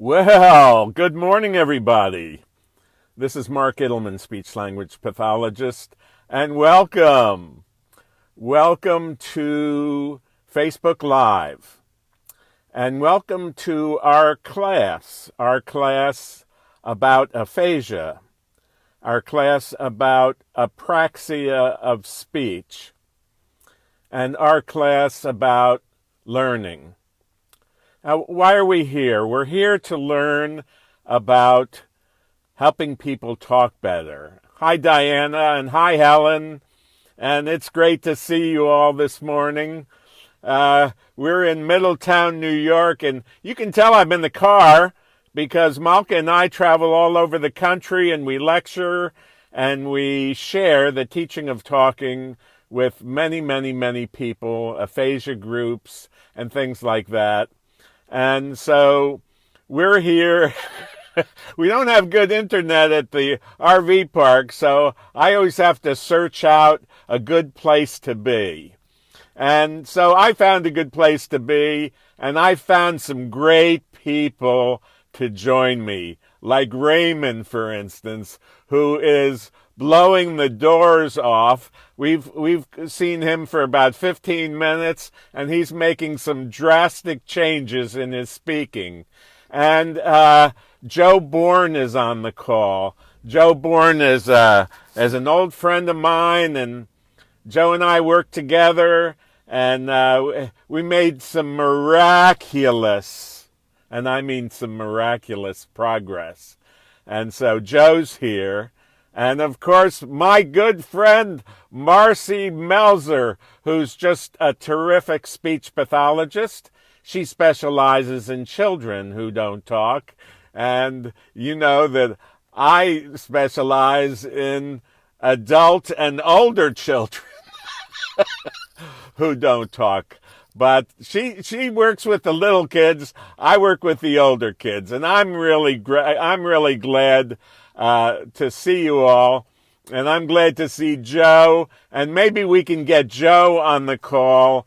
Well, good morning, everybody. This is Mark Ittleman, speech-language pathologist, and welcome. Welcome to Facebook Live, and welcome to our class about aphasia, our class about apraxia of speech, and our class about learning. Now, why are we here? We're here to learn about helping people talk better. Hi, Diana, and hi, Helen, and it's great to see you all this morning. We're in Middletown, New York, and you can tell I'm in the car because Malka and I travel all over the country, and we lecture, and we share the teaching of talking with many, many, many people, aphasia groups, and things like that. And so we're here. We don't have good internet at the RV park, so I always have to search out a good place to be. And so I found a good place to be, and I found some great people to join me, like Raymond, for instance, who is blowing the doors off. We've seen him for about 15 minutes, and he's making some drastic changes in his speaking. And Joe Bourne is on the call. Joe Bourne is an old friend of mine, and Joe and I worked together, and we made some miraculous, and I mean some miraculous progress. And so Joe's here. And, of course, my good friend, Marcy Melzer, who's just a terrific speech pathologist. She specializes in children who don't talk. And you know that I specialize in adult and older children who don't talk. But she works with the little kids. I work with the older kids. And I'm really glad to see you all, and I'm glad to see Joe, and maybe we can get Joe on the call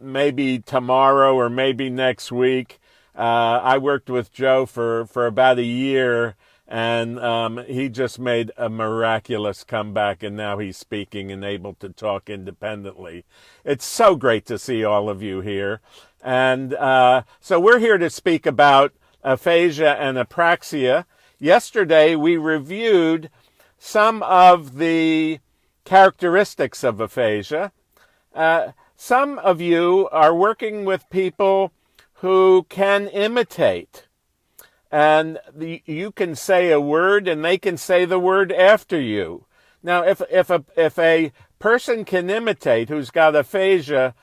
maybe tomorrow or maybe next week. I worked with Joe for about a year, and he just made a miraculous comeback, and now he's speaking and able to talk independently. It's so great to see all of you here. And so we're here to speak about aphasia and apraxia. Yesterday, we reviewed some of the characteristics of aphasia. Some of you are working with people who can imitate. And you can say a word, and they can say the word after you. Now, if a person can imitate who's got aphasia,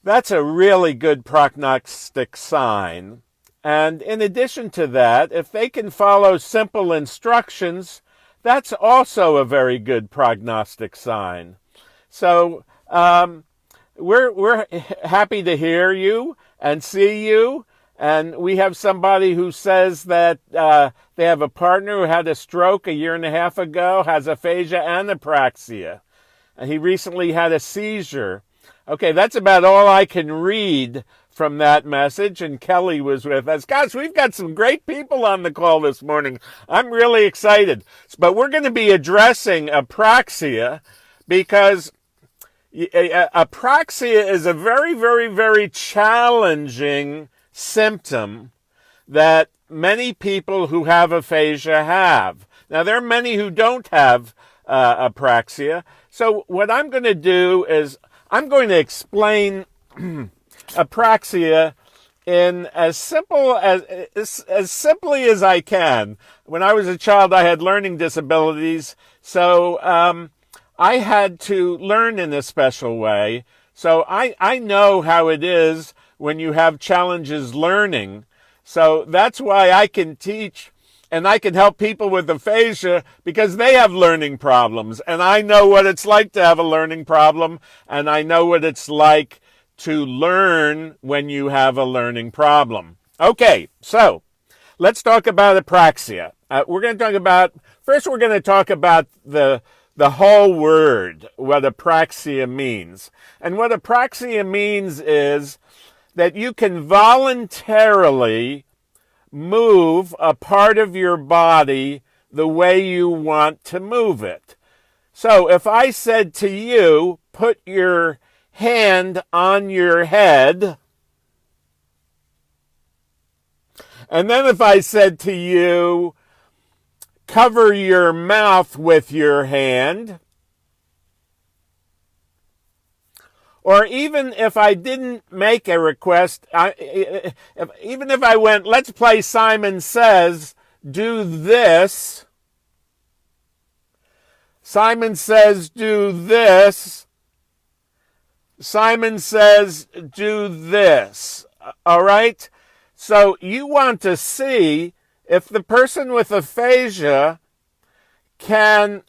that's a really good prognostic sign. And in addition to that, if they can follow simple instructions, that's also a very good prognostic sign. So we're happy to hear you and see you. And we have somebody who says that they have a partner who had a stroke a year and a half ago, has aphasia and apraxia. And he recently had a seizure. Okay, that's about all I can read from that message, and Kelly was with us. Gosh, we've got some great people on the call this morning. I'm really excited. But we're going to be addressing apraxia because apraxia is a very, very, very challenging symptom that many people who have aphasia have. Now, there are many who don't have apraxia. So what I'm going to do is I'm going to explain apraxia in as simply as I can. When I was a child, I had learning disabilities, so I had to learn in a special way. So I know how it is when you have challenges learning. So that's why I can teach and I can help people with aphasia because they have learning problems. And I know what it's like to have a learning problem, and I know what it's like to learn when you have a learning problem. Okay, so let's talk about apraxia. We're going to talk about the whole word, what apraxia means. And what apraxia means is that you can voluntarily move a part of your body the way you want to move it. So if I said to you, put your hand on your head, and then if I said to you, cover your mouth with your hand, or even if I didn't make a request, even if I went, let's play Simon Says, do this. Simon says, do this. Simon says, do this. All right? So you want to see if the person with aphasia can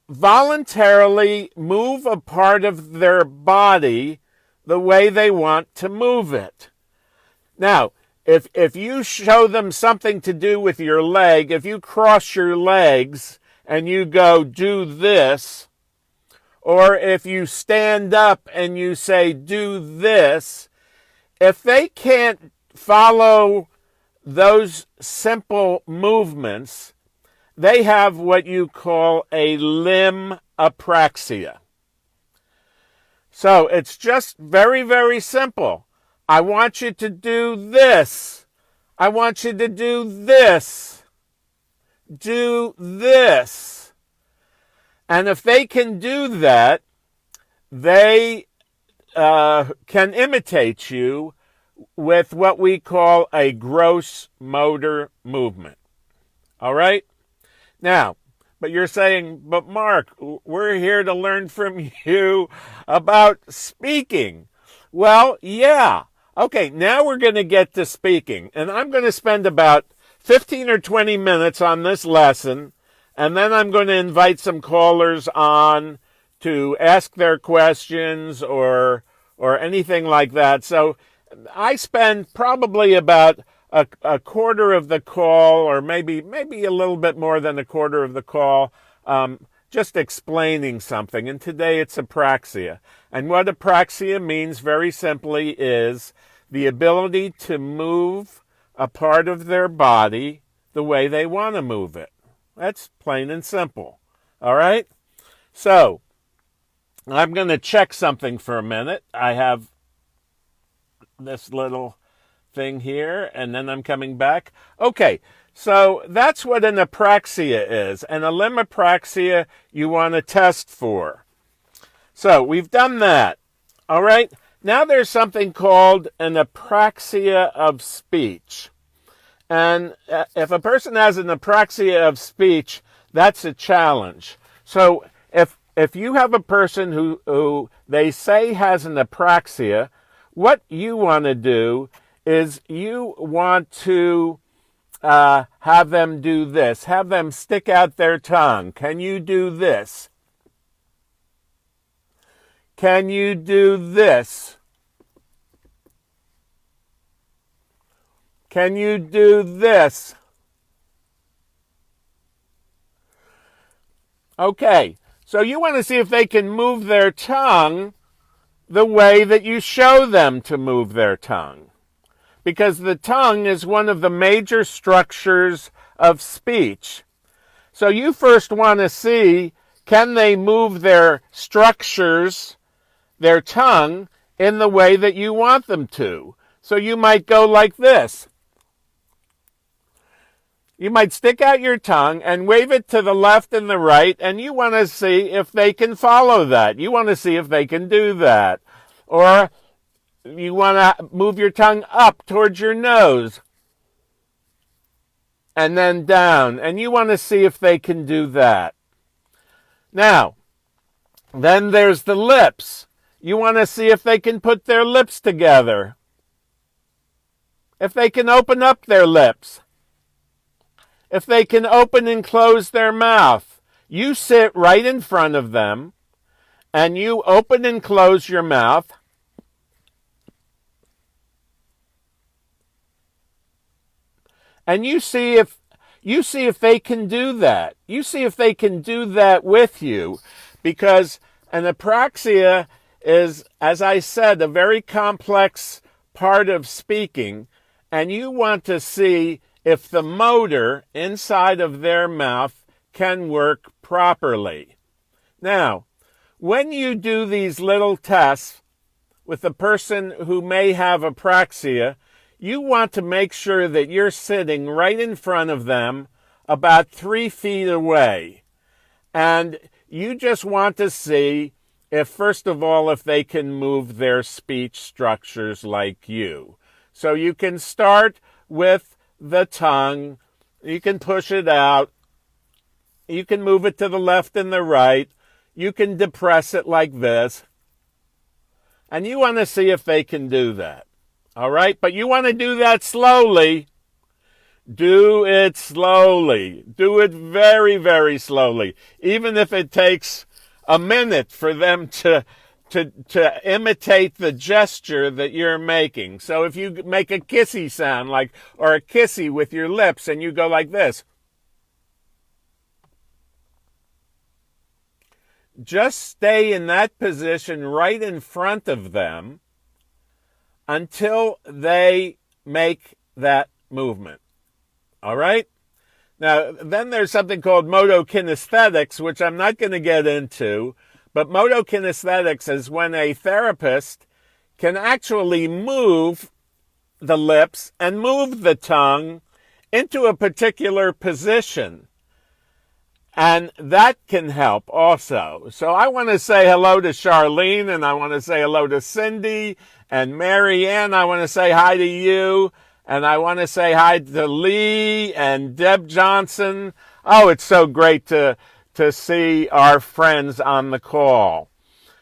voluntarily move a part of their body the way they want to move it. Now, if you show them something to do with your leg, if you cross your legs and you go, do this, or if you stand up and you say, do this, if they can't follow those simple movements, they have what you call a limb apraxia. So it's just very, very simple. I want you to do this. I want you to do this. Do this. And if they can do that, they can imitate you with what we call a gross motor movement. All right? Now, but you're saying, but Mark, we're here to learn from you about speaking. Well, yeah. Okay, now we're going to get to speaking. And I'm going to spend about 15 or 20 minutes on this lesson, and then I'm going to invite some callers on to ask their questions or anything like that. So I spend probably about a quarter of the call, or maybe a little bit more than a quarter of the call, just explaining something. And today it's apraxia. And what apraxia means very simply is the ability to move a part of their body the way they want to move it. That's plain and simple. All right? So I'm going to check something for a minute. I have this little thing here, and then I'm coming back. Okay, so that's what an apraxia is. And a limb apraxia you want to test for. So we've done that. All right, now there's something called an apraxia of speech. And if a person has an apraxia of speech, that's a challenge. So if you have a person who they say has an apraxia, what you want to do is you want to have them do this. Have them stick out their tongue. Can you do this? Can you do this? Can you do this? Okay, so you want to see if they can move their tongue the way that you show them to move their tongue. Because the tongue is one of the major structures of speech. So you first want to see, can they move their structures, their tongue, in the way that you want them to? So you might go like this. You might stick out your tongue and wave it to the left and the right, and you want to see if they can follow that. You want to see if they can do that. Or you want to move your tongue up towards your nose and then down, and you want to see if they can do that. Now, then there's the lips. You want to see if they can put their lips together. If they can open up their lips. If they can open and close their mouth. You sit right in front of them, and you open and close your mouth. And you see if they can do that. You see if they can do that with you. Because an apraxia is, as I said, a very complex part of speaking. And you want to see if the motor inside of their mouth can work properly. Now, when you do these little tests with a person who may have apraxia, you want to make sure that you're sitting right in front of them about 3 feet away. And you just want to see if, first of all, if they can move their speech structures like you. So you can start with the tongue. You can push it out. You can move it to the left and the right. You can depress it like this. And you want to see if they can do that. All right? But you want to do that slowly. Do it slowly. Do it very, very slowly. Even if it takes a minute for them to imitate the gesture that you're making. So if you make a kissy sound, or a kissy with your lips, and you go like this, just stay in that position right in front of them until they make that movement. All right? Now, then there's something called Moto Kinesthetics, which I'm not going to get into, but Moto Kinesthetics is when a therapist can actually move the lips and move the tongue into a particular position. And that can help also. So I want to say hello to Charlene, and I want to say hello to Cindy and Mary Ann. I want to say hi to you. And I want to say hi to Lee and Deb Johnson. Oh, it's so great to see our friends on the call.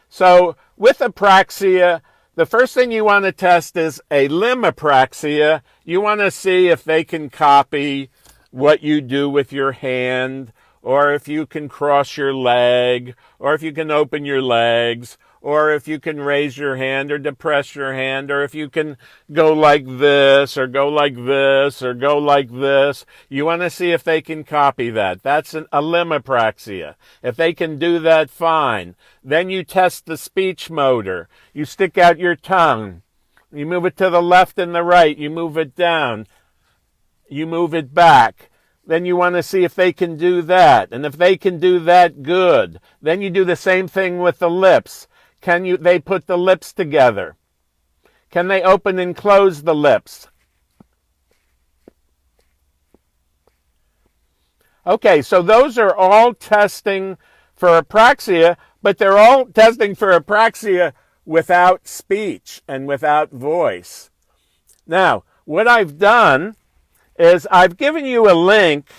So with apraxia, the first thing you want to test is a limb apraxia. You want to see if they can copy what you do with your hand, or if you can cross your leg, or if you can open your legs, or if you can raise your hand or depress your hand, or if you can go like this, or go like this, or go like this. You want to see if they can copy that. That's a limb apraxia. If they can do that, fine. Then you test the speech motor. You stick out your tongue. You move it to the left and the right. You move it down. You move it back. Then you want to see if they can do that. And if they can do that, good. Then you do the same thing with the lips. Can they put the lips together? Can they open and close the lips? Okay, so those are all testing for apraxia, but they're all testing for apraxia without speech and without voice. Now, what I've done is I've given you a link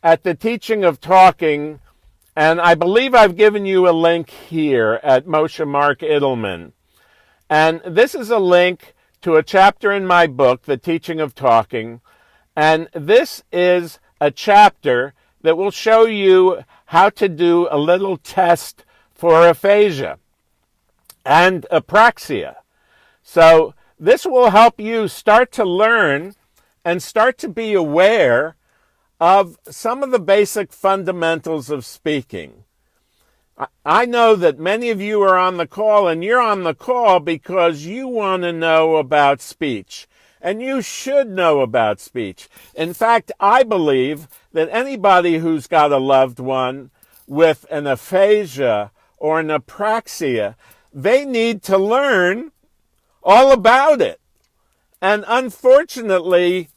at the Teaching of Talking, and I believe I've given you a link here at Moshe Mark Idelman. And this is a link to a chapter in my book, The Teaching of Talking. And this is a chapter that will show you how to do a little test for aphasia and apraxia. So this will help you start to learn and start to be aware of some of the basic fundamentals of speaking. I know that many of you are on the call, and you're on the call because you want to know about speech. And you should know about speech. In fact, I believe that anybody who's got a loved one with an aphasia or an apraxia, they need to learn all about it. And unfortunately,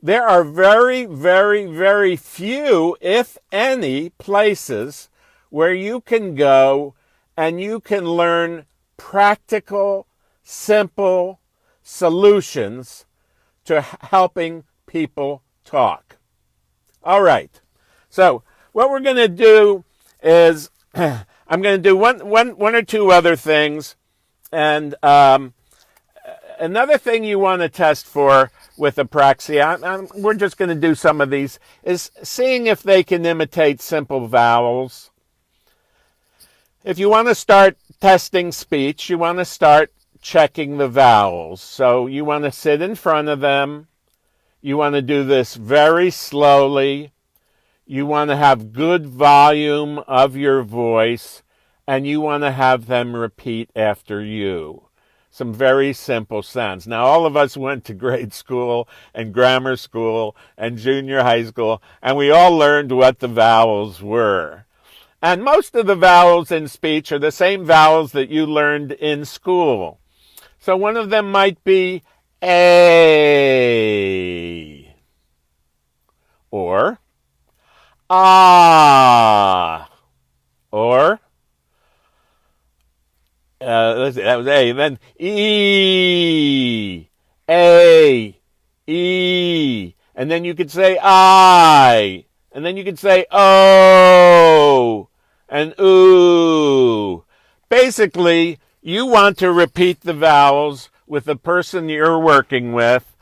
there are very, very, very few, if any, places where you can go and you can learn practical, simple solutions to helping people talk. All right. So what we're going to do is I'm going to do one or two other things. And another thing you want to test for with apraxia, we're just going to do some of these, is seeing if they can imitate simple vowels. If you want to start testing speech, you want to start checking the vowels. So you want to sit in front of them. You want to do this very slowly. You want to have good volume of your voice, and you want to have them repeat after you. some very simple sounds. Now, all of us went to grade school and grammar school and junior high school, and we all learned what the vowels were. And most of the vowels in speech are the same vowels that you learned in school. So one of them might be A, or Ah, or let's see, that was A. Then E, A, E, and then you could say I, and then you could say O, and ooh. Basically, you want to repeat the vowels with the person you're working with,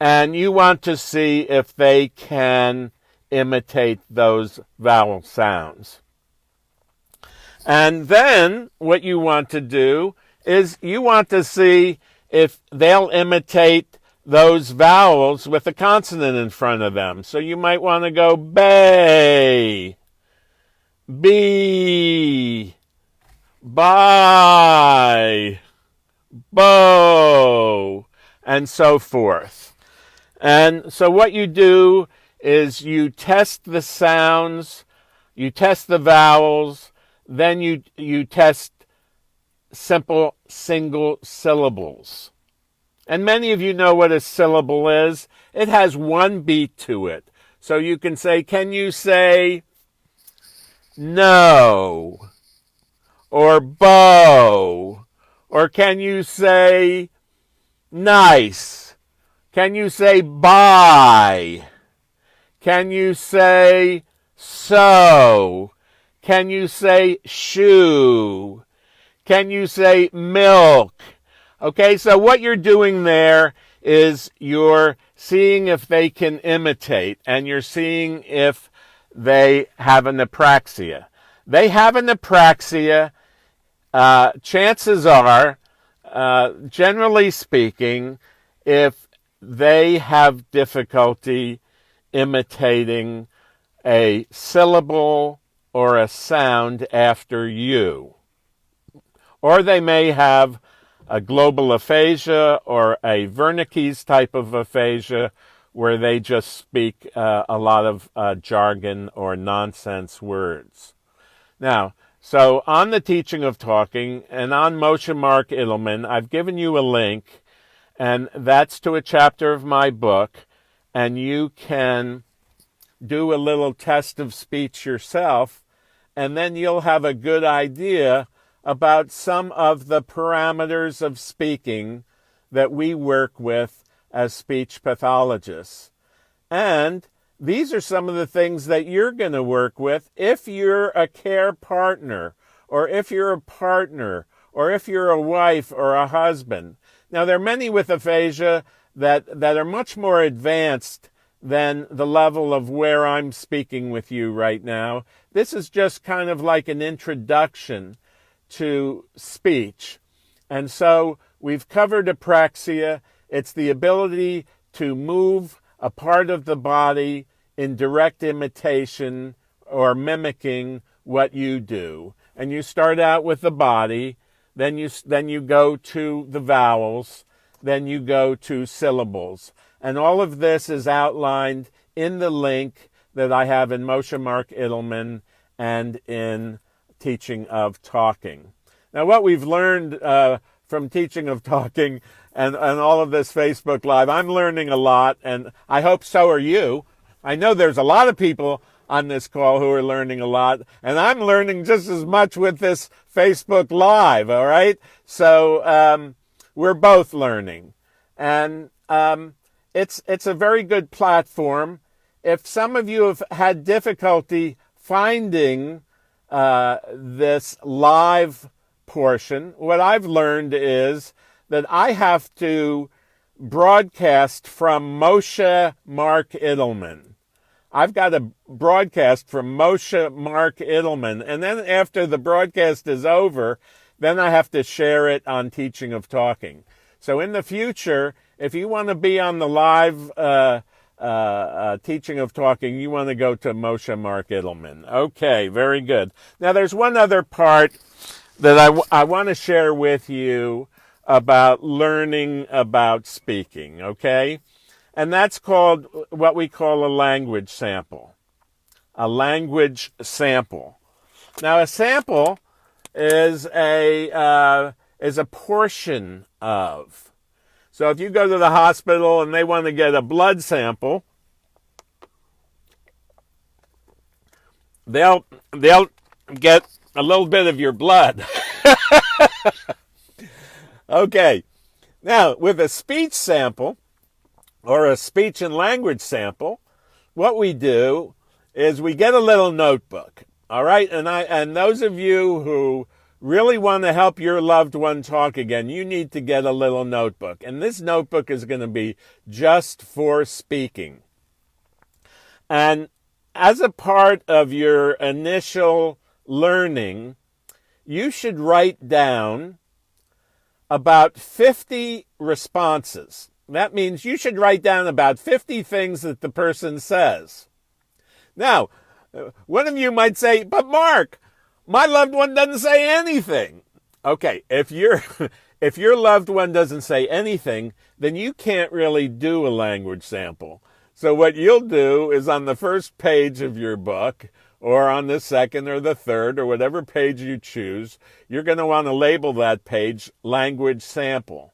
and you want to see if they can imitate those vowel sounds. And then what you want to do is you want to see if they'll imitate those vowels with a consonant in front of them. So you might want to go bay, bee, by, bow, and so forth. And so what you do is you test the sounds, you test the vowels, then you test simple single syllables. And many of you know what a syllable is. It has one beat to it. So you can say, can you say no? Or bow? Or can you say nice? Can you say bye? Can you say so? Can you say shoe? Can you say milk? Okay, so what you're doing there is you're seeing if they can imitate, and you're seeing if they have an apraxia. They have an apraxia. Chances are, generally speaking, if they have difficulty imitating a syllable or a sound after you. Or they may have a global aphasia or a Wernicke's type of aphasia where they just speak a lot of jargon or nonsense words. Now, so on the teaching of talking and on Moshe Mark Edelman, I've given you a link, and that's to a chapter of my book, and you can do a little test of speech yourself, and then you'll have a good idea about some of the parameters of speaking that we work with as speech pathologists. And these are some of the things that you're going to work with if you're a care partner, or if you're a partner, or if you're a wife or a husband. Now, there are many with aphasia that are much more advanced than the level of where I'm speaking with you right now. This is just kind of like an introduction to speech. And so we've covered apraxia. It's the ability to move a part of the body in direct imitation or mimicking what you do. And you start out with the body, then you go to the vowels, then you go to syllables. And all of this is outlined in the link that I have in Moshe Mark Edelman and in Teaching of Talking. Now, what we've learned from Teaching of Talking and all of this Facebook Live, I'm learning a lot, and I hope so are you. I know there's a lot of people on this call who are learning a lot, and I'm learning just as much with this Facebook Live, all right? So we're both learning. And it's a very good platform. If some of you have had difficulty finding this live portion, what I've learned is that I have to broadcast from Moshe Mark Edelman. I've got to broadcast from Moshe Mark Edelman, and then after the broadcast is over, then I have to share it on Teaching of Talking. So in the future, if you want to be on the live Teaching of Talking, you want to go to Moshe Mark Edelman. Okay, very good. Now there's one other part that I want to share with you about learning about speaking, okay? And that's called what we call a language sample. A language sample. Now, a sample is a portion of. So if you go to the hospital and they want to get a blood sample, they'll get a little bit of your blood. Okay. Now, with a speech sample or a speech and language sample, what we do is we get a little notebook. All right? And those of you who really want to help your loved one talk again, you need to get a little notebook. And this notebook is going to be just for speaking. And as a part of your initial learning, you should write down about 50 responses. That means you should write down about 50 things that the person says. Now, one of you might say, but Mark, my loved one doesn't say anything. Okay, if your loved one doesn't say anything, then you can't really do a language sample. So what you'll do is on the first page of your book, or on the second or the third, or whatever page you choose, you're going to want to label that page language sample.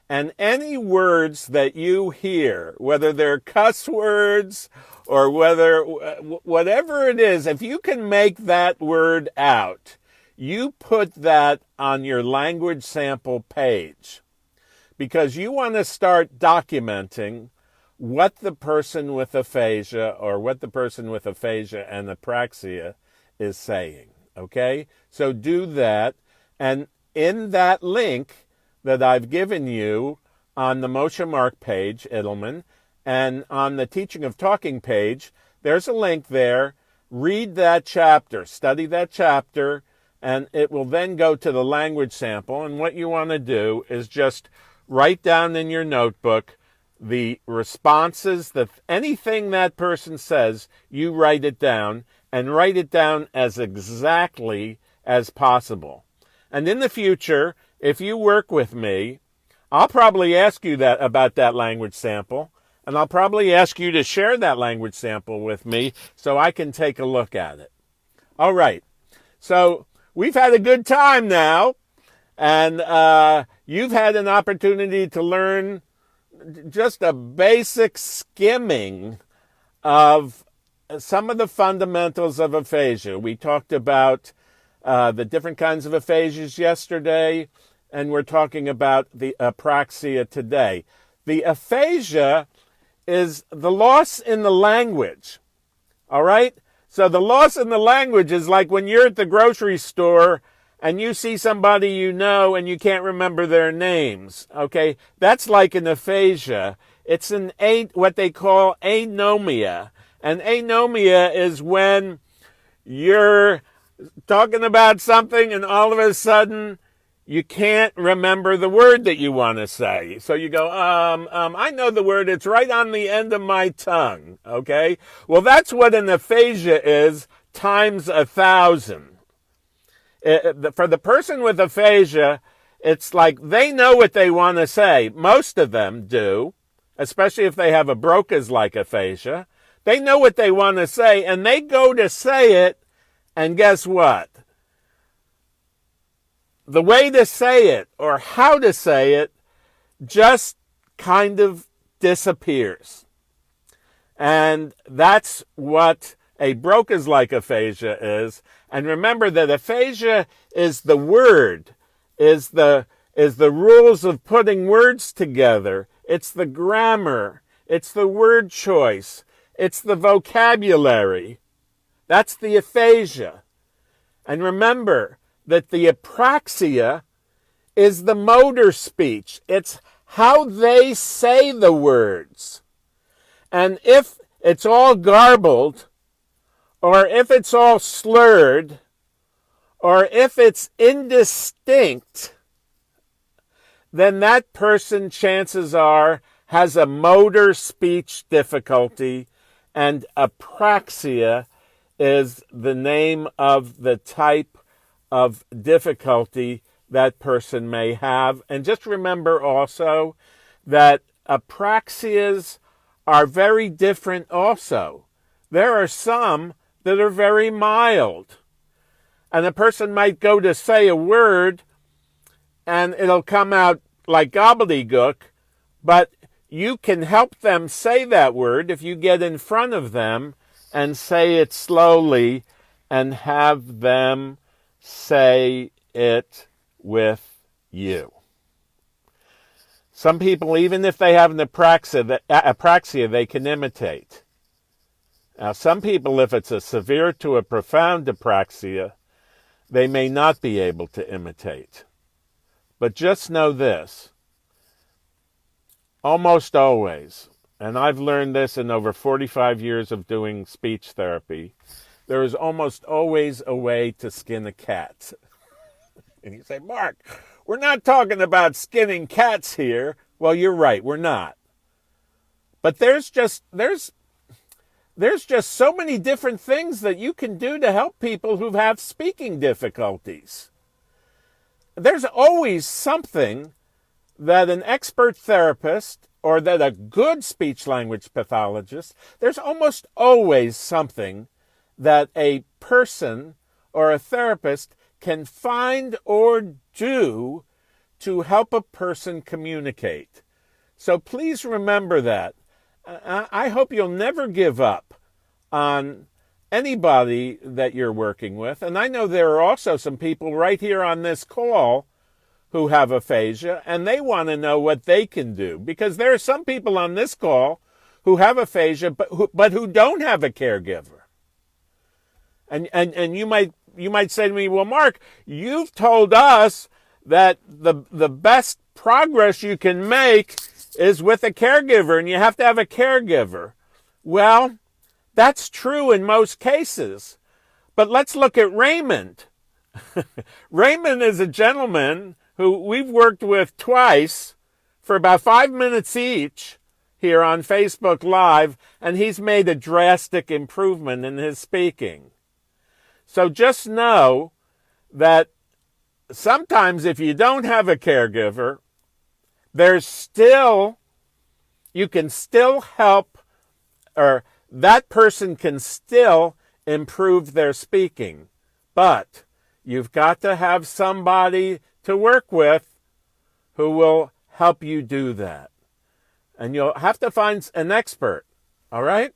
And any words that you hear, whether they're cuss words or whatever it is, if you can make that word out, you put that on your language sample page. Because you want to start documenting what the person with aphasia or what the person with aphasia and apraxia is saying. Okay? So do that. And in that link that I've given you on the Moshe Mark page, Edelman, and on the Teaching of Talking page, there's a link there. Read that chapter, study that chapter, and it will then go to the language sample. And what you want to do is just write down in your notebook the responses, anything that person says, you write it down, and write it down as exactly as possible. And in the future, if you work with me, I'll probably ask you about that language sample, and I'll probably ask you to share that language sample with me so I can take a look at it. All right. So we've had a good time now, and you've had an opportunity to learn just a basic skimming of some of the fundamentals of aphasia. We talked about the different kinds of aphasias yesterday, and we're talking about the apraxia today. The aphasia is the loss in the language, all right? So the loss in the language is like when you're at the grocery store and you see somebody you know and you can't remember their names, okay? That's like an aphasia. It's what they call anomia. And anomia is when you're talking about something and all of a sudden you can't remember the word that you want to say. So you go, I know the word. It's right on the end of my tongue, okay? Well, that's what an aphasia is times 1,000. For the person with aphasia, it's like they know what they want to say. Most of them do, especially if they have a Broca's-like aphasia. They know what they want to say, and they go to say it, and guess what? The way to say it or how to say it just kind of disappears. And that's what a Broca's-like aphasia is. And remember that aphasia is the word, is the rules of putting words together. It's the grammar. It's the word choice. It's the vocabulary. That's the aphasia. And remember that the apraxia is the motor speech. It's how they say the words. And if it's all garbled, or if it's all slurred, or if it's indistinct, then that person, chances are, has a motor speech difficulty, and apraxia is the name of the type of difficulty that person may have. And just remember also that apraxias are very different also. There are some that are very mild. And a person might go to say a word and it'll come out like gobbledygook, but you can help them say that word if you get in front of them and say it slowly and have them say it with you. Some people, even if they have an apraxia, they can imitate. Now, some people, if it's a severe to a profound apraxia, they may not be able to imitate. But just know this, almost always, and I've learned this in over 45 years of doing speech therapy, there is almost always a way to skin a cat. And you say, Mark, we're not talking about skinning cats here. Well, you're right, we're not. But there's just so many different things that you can do to help people who have speaking difficulties. There's always something that an expert therapist or that a good speech-language pathologist, there's almost always something that a person or a therapist can find or do to help a person communicate. So please remember that. I hope you'll never give up on anybody that you're working with. And I know there are also some people right here on this call who have aphasia, and they want to know what they can do. Because there are some people on this call who have aphasia, but who don't have a caregiver. And you might say to me, well, Mark, you've told us that the best progress you can make is with a caregiver, and you have to have a caregiver. Well, that's true in most cases. But let's look at Raymond. Raymond is a gentleman who we've worked with twice for about 5 minutes each here on Facebook Live, and he's made a drastic improvement in his speaking. So just know that sometimes if you don't have a caregiver, you can still help, or that person can still improve their speaking. But you've got to have somebody to work with who will help you do that. And you'll have to find an expert, all right?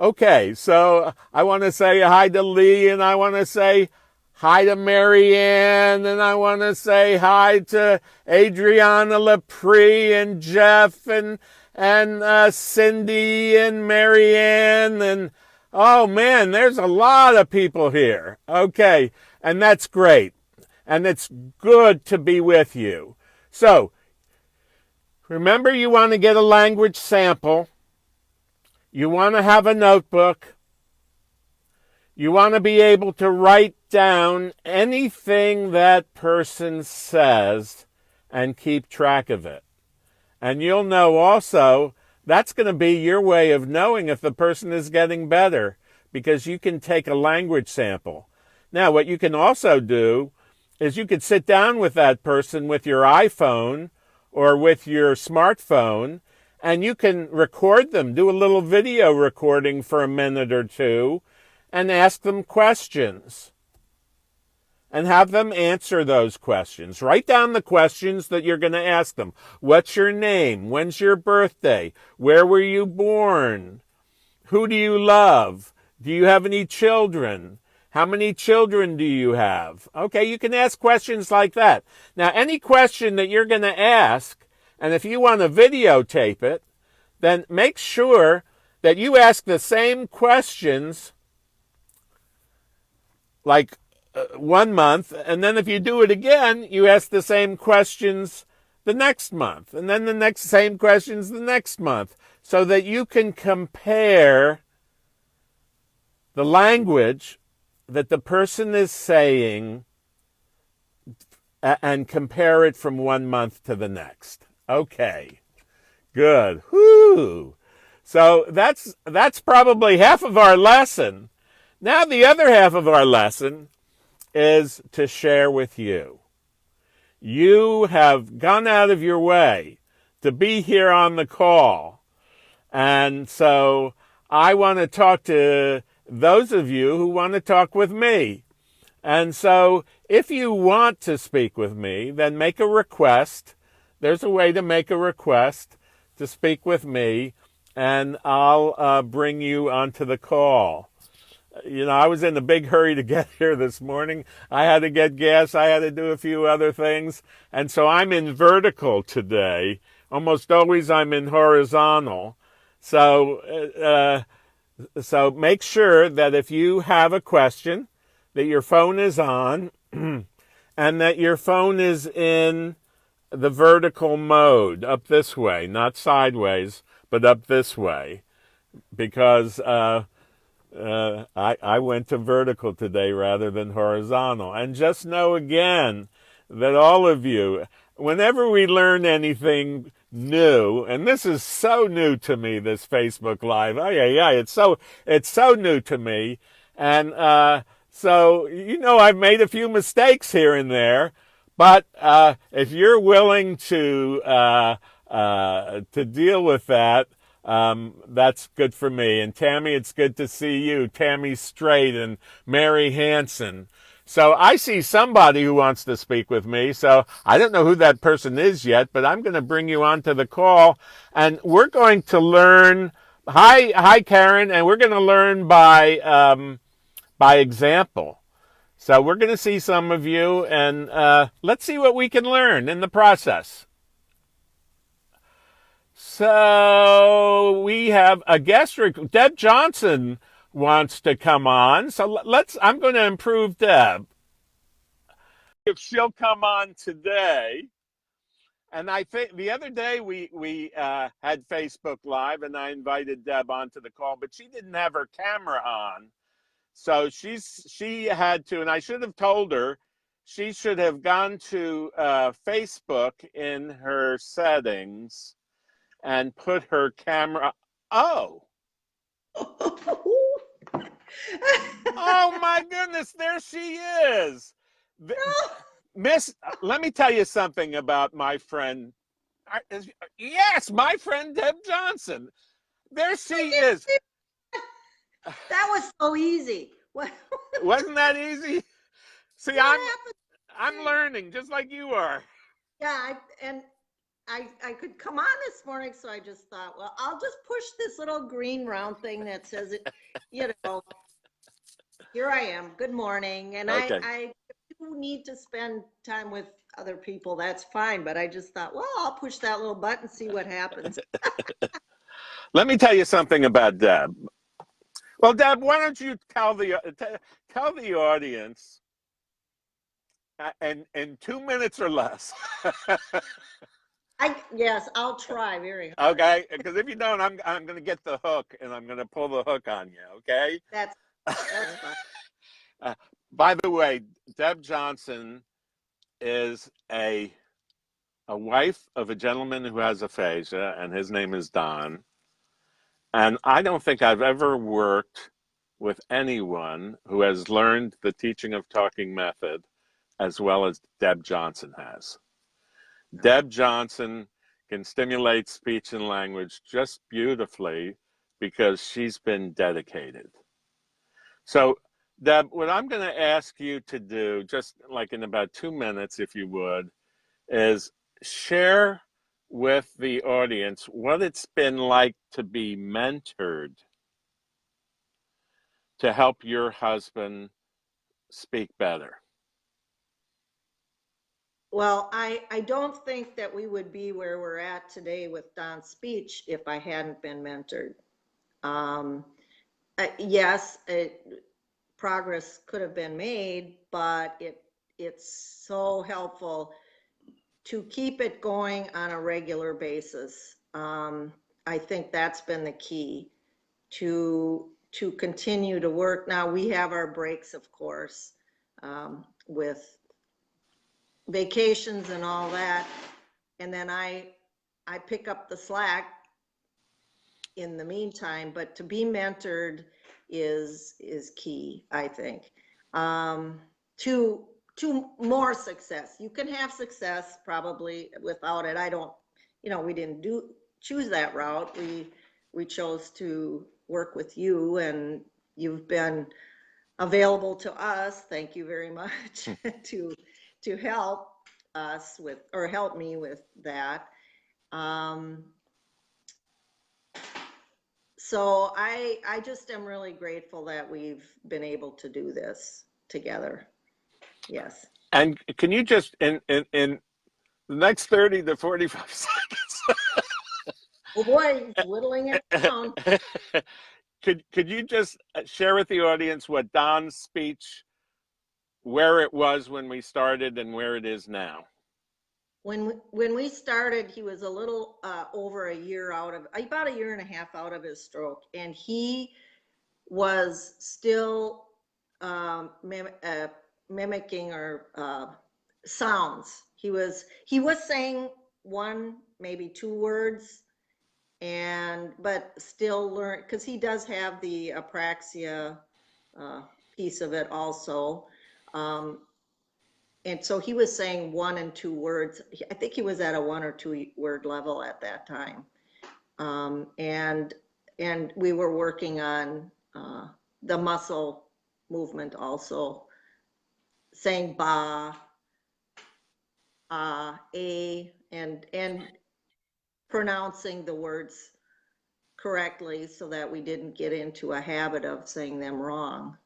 Okay, so I want to say hi to Lee, and I want to say hi to Marianne, and I want to say hi to Adriana Lepre and Jeff and Cindy and Marianne, and oh man, there's a lot of people here. Okay, and that's great. And it's good to be with you. So, remember, you want to get a language sample. You want to have a notebook. You want to be able to write down anything that person says and keep track of it. And you'll know also, that's going to be your way of knowing if the person is getting better, because you can take a language sample. Now, what you can also do is you could sit down with that person with your iPhone or with your smartphone, and you can record them, do a little video recording for a minute or two, and ask them questions. And have them answer those questions. Write down the questions that you're going to ask them. What's your name? When's your birthday? Where were you born? Who do you love? Do you have any children? How many children do you have? Okay, you can ask questions like that. Now, any question that you're going to ask, and if you want to videotape it, then make sure that you ask the same questions like 1 month, and then if you do it again, you ask the same questions the next month, and then the same questions the next month, so that you can compare the language that the person is saying and compare it from 1 month to the next. Okay, good. Whoo! So that's probably half of our lesson. Now the other half of our lesson is to share with you. You have gone out of your way to be here on the call. And so I want to talk to those of you who want to talk with me. And so if you want to speak with me, then make a request. There's a way to make a request to speak with me, and I'll bring you onto the call. You know, I was in a big hurry to get here this morning. I had to get gas. I had to do a few other things. And so I'm in vertical today. Almost always I'm in horizontal. So make sure that if you have a question, that your phone is on and that your phone is in the vertical mode, up this way, not sideways, but up this way, because I went to vertical today rather than horizontal. And just know again that all of you, whenever we learn anything new, and this is so new to me, this Facebook Live. Oh yeah, it's so new to me, and so you know I've made a few mistakes here and there, but if you're willing to deal with that, that's good for me. And Tammy, it's good to see you, Tammy Strait and Mary Hanson. So I see somebody who wants to speak with me. So I don't know who that person is yet, but I'm going to bring you onto the call, and we're going to learn. Hi, Karen, and we're going to learn by example. So we're going to see some of you, and let's see what we can learn in the process. So we have a guest. Deb Johnson wants to come on. So I'm going to improve Deb. If she'll come on today. And I think the other day we had Facebook Live, and I invited Deb onto the call, but she didn't have her camera on. So she had to, and I should have told her, she should have gone to Facebook in her settings and put her camera. Oh. Oh my goodness, there she is. Miss, let me tell you something about my friend. Yes, my friend Deb Johnson. There she is. That was so easy. Wasn't that easy? See, I'm learning just like you are. Yeah, I could come on this morning, so I just thought, well, I'll just push this little green round thing that says it, here I am. Good morning. And Okay. I do need to spend time with other people. That's fine. But I just thought, well, I'll push that little button, see what happens. Let me tell you something about Deb. Well, Deb, why don't you tell the audience in 2 minutes or less? Yes, I'll try very hard. Okay, because if you don't, I'm going to get the hook, and I'm going to pull the hook on you. Okay. That's fine. By the way, Deb Johnson is a wife of a gentleman who has aphasia, and his name is Don. And I don't think I've ever worked with anyone who has learned the teaching of talking method as well as Deb Johnson has. Deb Johnson can stimulate speech and language just beautifully because she's been dedicated. So, Deb, what I'm going to ask you to do, just like in about 2 minutes, if you would, is share with the audience what it's been like to be mentored to help your husband speak better. Well, I don't think that we would be where we're at today with Don's speech if I hadn't been mentored. Um, yes, progress could have been made, but it's so helpful to keep it going on a regular basis. I think that's been the key to continue to work. Now we have our breaks, of course, with vacations and all that, and then I pick up the slack in the meantime. But to be mentored is key, I think. To to more success. You can have success probably without it. I don't, we didn't choose that route. We chose to work with you, and you've been available to us. Thank you very much to help us with, or help me with that. So I just am really grateful that we've been able to do this together. Yes. And can you just, in the next 30 to 45 seconds, Oh boy, he's whittling it down. could you just share with the audience what Don's speech, where it was when we started and where it is now? When we started, he was a little over a year out of, about a year and a half out of his stroke, and he was still mimicking or sounds. He was saying one, maybe two words, but still learn, because he does have the apraxia piece of it also. And so he was saying one and two words. I think he was at a 1 or 2 word level at that time. And we were working on the muscle movement also, saying ba, a, and pronouncing the words correctly so that we didn't get into a habit of saying them wrong.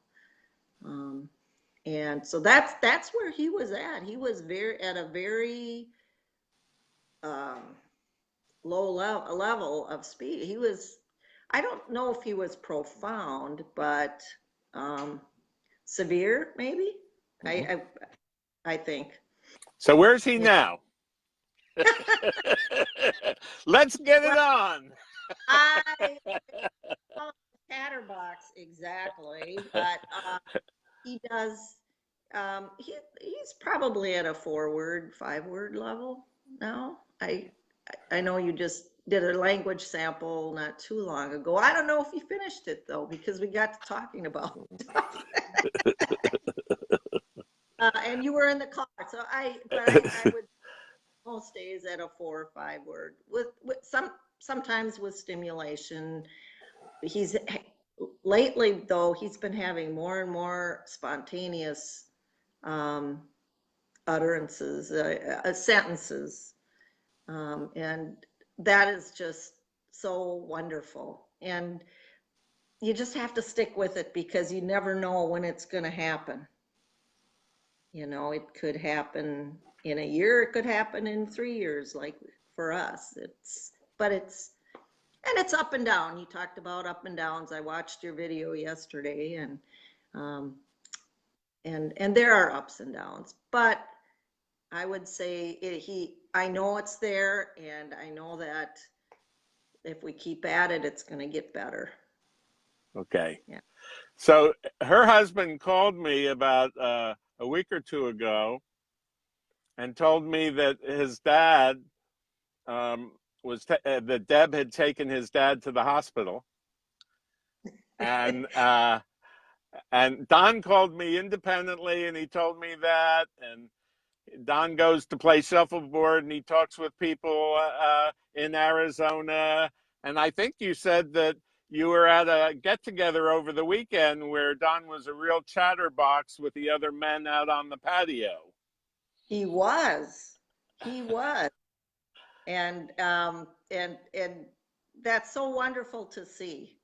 And so that's where he was at. He was at a very low level of speed. He was, I don't know if he was profound, but severe, maybe. Mm-hmm. I think. So where's he now? Let's get it on. I chatterbox exactly, but he does. He's probably at a 4-word, 5-word level now. I know you just did a language sample not too long ago. I don't know if you finished it though, because we got to talking about and you were in the car, so I would most days at a 4 or 5 word with sometimes with stimulation. Lately though, he's been having more and more spontaneous utterances, sentences, and that is just so wonderful. And you just have to stick with it, because you never know when it's going to happen. It could happen in a year, it could happen in 3 years, like for us. It's up and down. You talked about up and downs. I watched your video yesterday, and there are ups and downs, but I would say I know it's there, and I know that if we keep at it, it's going to get better. Okay. Yeah. So her husband called me about a week or two ago and told me that his dad that Deb had taken his dad to the hospital, and Don called me independently, and he told me that, and Don goes to play shuffleboard, and he talks with people in Arizona, and I think you said that you were at a get-together over the weekend where Don was a real chatterbox with the other men out on the patio. He was. And that's so wonderful to see.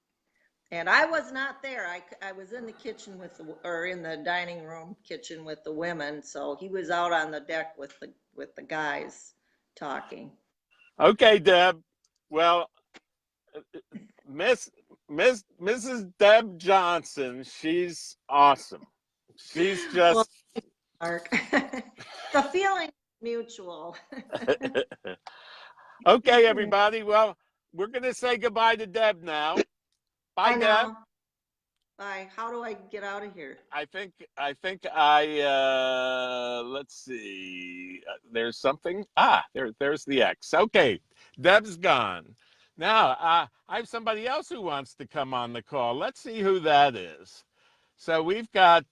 And I was not there. I was in the kitchen in the dining room kitchen with the women. So he was out on the deck with the guys talking. Okay, Deb. Well, Mrs. Deb Johnson, she's awesome. She's just. Well, Mark. The feeling mutual. Okay, everybody. Well, we're going to say goodbye to Deb now. Bye, Deb. Bye. How do I get out of here? I think let's see. There's something. There's the X. Okay, Deb's gone. Now, I have somebody else who wants to come on the call. Let's see who that is. So we've got,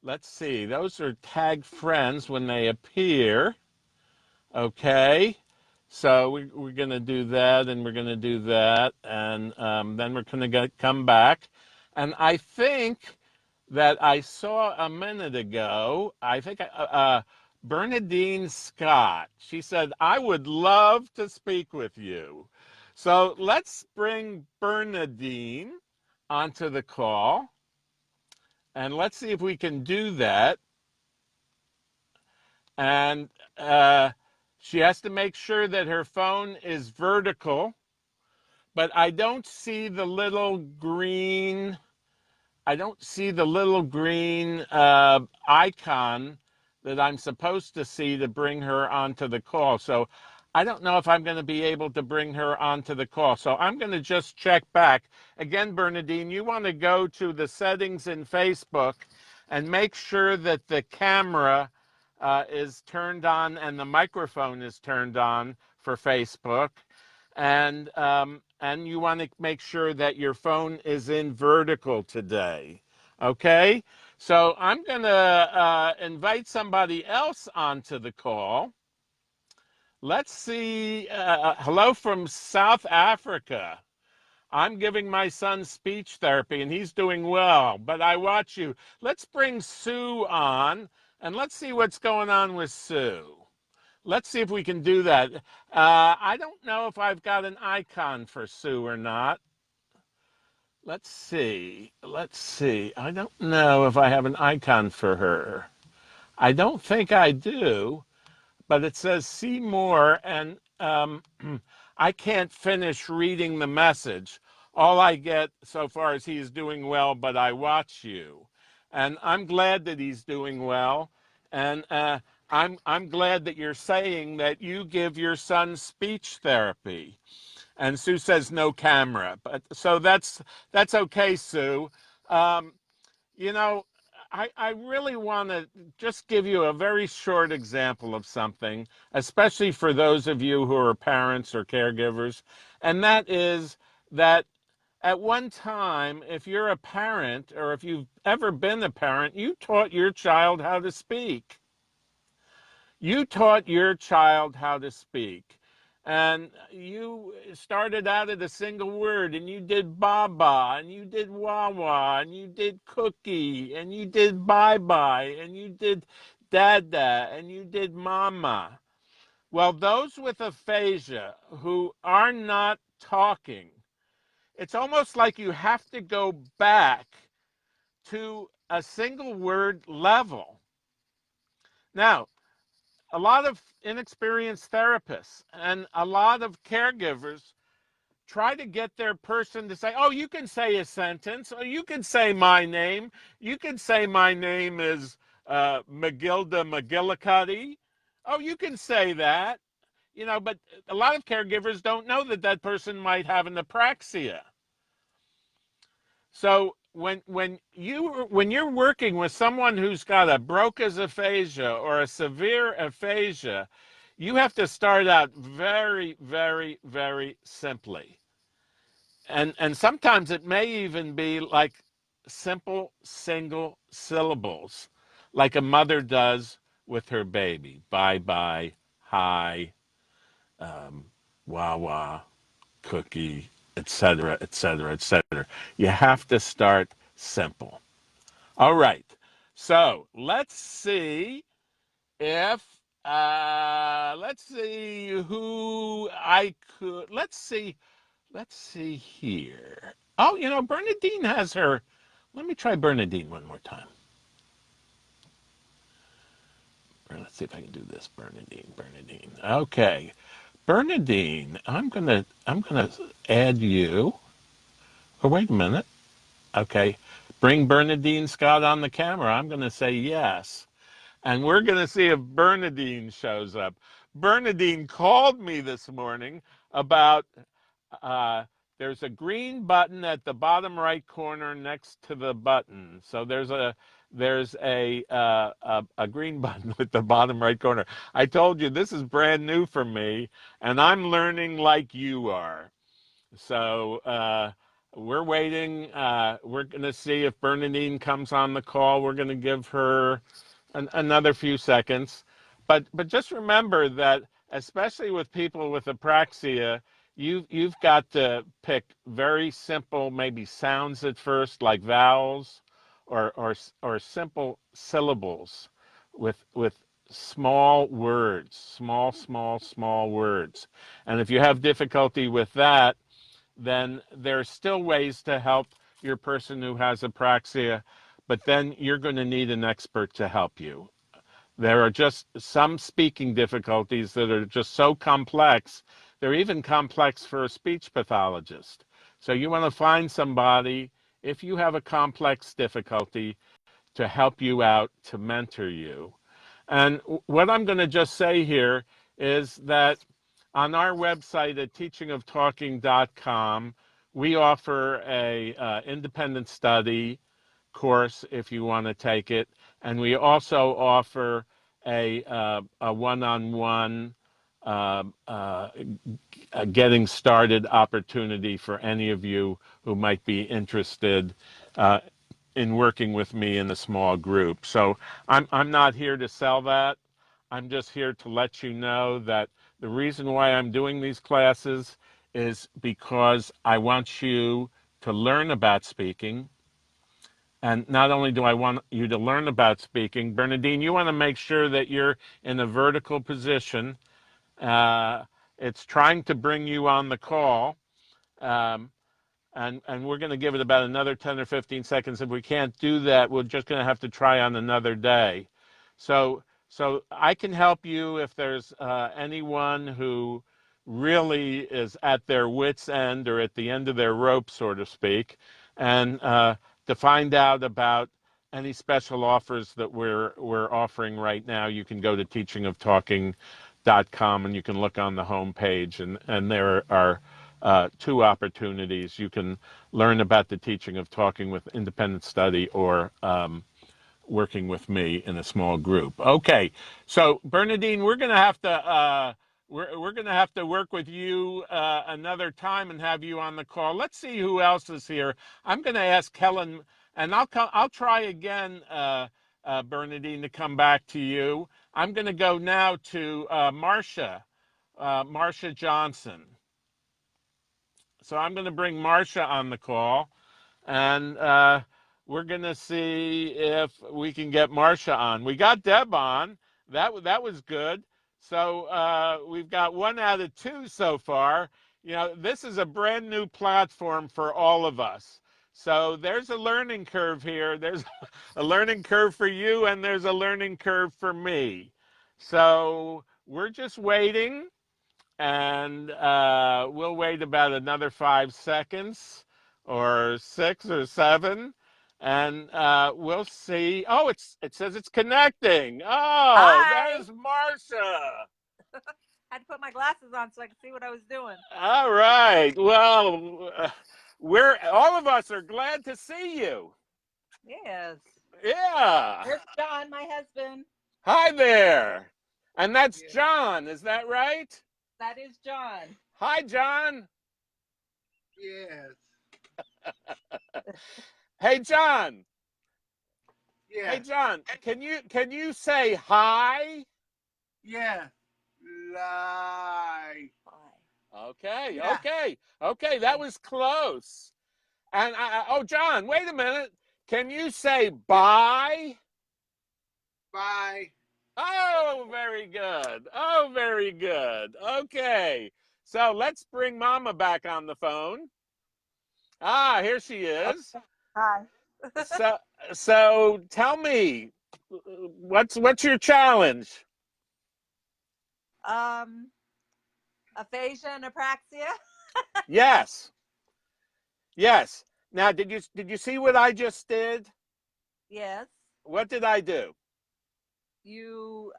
let's see. Those are tagged friends when they appear. Okay. So we're going to do that, and we're going to do that, and then we're going to come back. And I think that I saw a minute ago, I think Bernadine Scott. She said, I would love to speak with you. So let's bring Bernadine onto the call, and let's see if we can do that. And she has to make sure that her phone is vertical, but I don't see the little green, icon that I'm supposed to see to bring her onto the call. So I don't know if I'm going to be able to bring her onto the call. So I'm going to just check back. Again, Bernadine, you want to go to the settings in Facebook and make sure that the camera is turned on and the microphone is turned on for Facebook, and you want to make sure that your phone is in vertical today. Okay, so I'm going to invite somebody else onto the call. Let's see. Hello from South Africa. I'm giving my son speech therapy, and he's doing well, but I watch you. Let's bring Sue on, and let's see what's going on with Sue. Let's see if we can do that. I don't know if I've got an icon for Sue or not. Let's see. I don't know if I have an icon for her. I don't think I do, but it says see more, and I can't finish reading the message. All I get so far is he's doing well, but I watch you. And I'm glad that he's doing well. And I'm glad that you're saying that you give your son speech therapy. And Sue says no camera. But so that's okay, Sue. You know, I really want to just give you a very short example of something, especially for those of you who are parents or caregivers. And that is that at one time, if you're a parent or if you've ever been a parent, you taught your child how to speak. You taught your child how to speak. And you started out at a single word, and you did baba, and you did wawa, and you did cookie, and you did bye-bye, and you did dada, and you did mama. Well, those with aphasia who are not talking, it's almost like you have to go back to a single word level. Now, a lot of inexperienced therapists and a lot of caregivers try to get their person to say, oh, you can say a sentence, or you can say my name. You can say my name is McGilda McGillicuddy. Oh, you can say that. But a lot of caregivers don't know that that person might have an apraxia. So when you're working with someone who's got a Broca's aphasia or a severe aphasia, you have to start out very, very, very simply. And sometimes it may even be like simple single syllables, like a mother does with her baby. Bye-bye, hi, wah-wah, cookie, etc., etc., etc. You have to start simple. All right. So let's see if let's see who I could. Let's see here. Oh, Bernadine has her. Let me try Bernadine one more time. Let's see if I can do this. Bernadine. Okay. Bernadine, I'm gonna add you. Oh, wait a minute. Okay. Bring Bernadine Scott on the camera. I'm gonna say yes. And we're gonna see if Bernadine shows up. Bernadine called me this morning about there's a green button at the bottom right corner next to the button. So there's a green button at the bottom right corner. I told you this is brand new for me, and I'm learning like you are. So we're waiting. We're going to see if Bernadine comes on the call. We're going to give her another few seconds. But just remember that, especially with people with apraxia, you've got to pick very simple, maybe sounds at first, like vowels, or simple syllables with small words, small words. And if you have difficulty with that, then there's still ways to help your person who has apraxia, but then you're going to need an expert to help you. There are just some speaking difficulties that are just so complex. They're even complex for a speech pathologist. So you want to find somebody, if you have a complex difficulty, to help you out, to mentor you. And what I'm going to just say here is that on our website at teachingoftalking.com, we offer a independent study course if you want to take it, and we also offer a one-on-one getting started opportunity for any of you who might be interested in working with me in a small group. So I'm not here to sell that. I'm just here to let you know that the reason why I'm doing these classes is because I want you to learn about speaking. And not only do I want you to learn about speaking, Bernadine, you want to make sure that you're in a vertical position. It's trying to bring you on the call. Um, and we're going to give it about another 10 or 15 seconds. If we can't do that, we're just going to have to try on another day. So I can help you if there's anyone who really is at their wits' end or at the end of their rope, so to speak, and to find out about any special offers that we're offering right now, you can go to teachingoftalking.com and you can look on the home page, and there are two opportunities. You can learn about the teaching of talking with independent study, or working with me in a small group. Okay, so Bernadine, we're going to have to we're going to have to work with you another time and have you on the call. Let's see who else is here. I'm going to ask Helen, and I'll try again, Bernadine, to come back to you. I'm going to go now to Marcia Johnson. So I'm going to bring Marcia on the call, and we're going to see if we can get Marcia on. We got Deb on. That was good. So we've got 1 out of 2 so far. You know, this is a brand new platform for all of us. So there's a learning curve here. There's a learning curve for you, and there's a learning curve for me. So we're just waiting. And we'll wait about another 5 seconds or 6 or 7, and we'll see. Oh, it says it's connecting. Oh, Hi. there's Marcia. Had to put my glasses on so I could see what I was doing. All right. Well, we're all of us are glad to see you. Yes. Yeah. There's John, my husband. Hi there. And that's John, is that right? That is John. Hi, John. Yes. Hey, John. Yeah. Hey, John, can you say hi? Yeah. Lie. Okay, Yeah. okay, that was close. And oh, John, wait a minute. Can you say bye? Bye. Oh, very good. Oh, very good. Okay. So let's bring Mama back on the phone. Ah, here she is. Hi. So tell me, what's your challenge? Aphasia and apraxia. Yes. Yes. Now, did you see what I just did? Yes. What did I do? You